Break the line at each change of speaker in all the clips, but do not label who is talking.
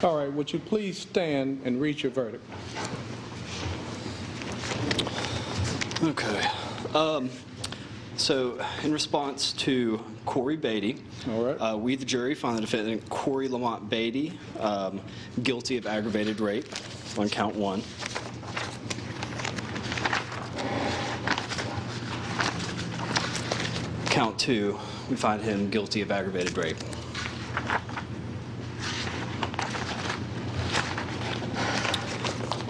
All right, would you please stand and read your verdict?
Okay. So, in response to Cory Batey,
All right.
we, the jury, find the defendant Cory Lamont Batey guilty of aggravated rape on count 1. Count 2, we find him guilty of aggravated rape.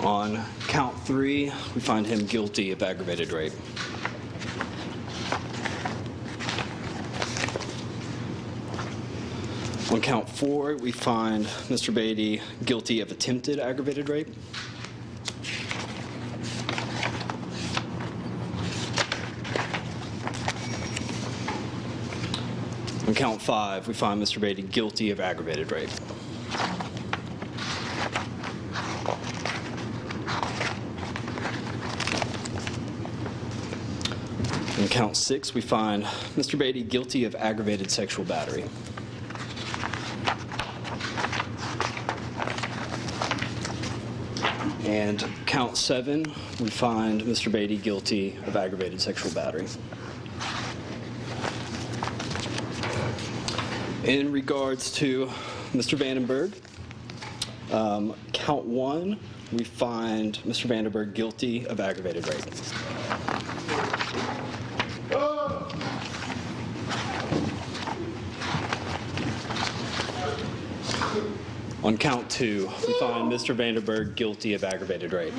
On count 3, we find him guilty of aggravated rape. On count 4, we find Mr. Batey guilty of attempted aggravated rape. On count 5, we find Mr. Batey guilty of aggravated rape. On count 6, we find Mr. Batey guilty of aggravated sexual battery. And count 7, we find Mr. Batey guilty of aggravated sexual battery. In regards to Mr. Vandenburg, count 1, we find Mr. Vandenburg guilty of aggravated rape. On count 2, we find Mr. Vandenburg guilty of aggravated rape.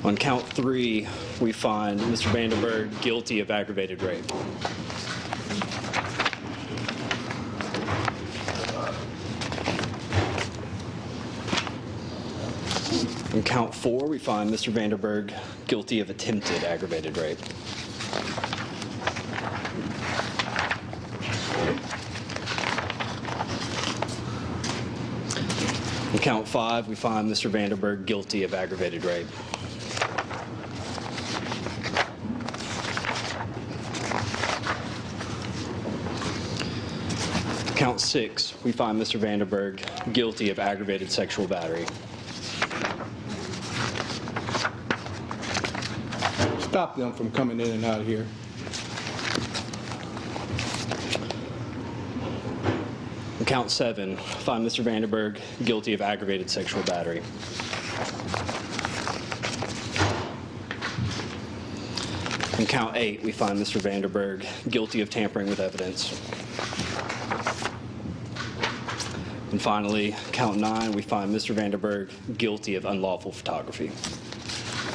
On count 3, we find Mr. Vandenburg guilty of aggravated rape. On count 4, we find Mr. Vandenburg guilty of attempted aggravated rape. On count 5, we find Mr. Vandenburg guilty of aggravated rape. Count 6, we find Mr. Vandenburg guilty of aggravated sexual battery.
Stop them from coming in and out of here.
On count 7, find Mr. Vandenburg guilty of aggravated sexual battery. On count 8, we find Mr. Vandenburg guilty of tampering with evidence. And finally, count 9, we find Mr. Vandenburg guilty of unlawful photography.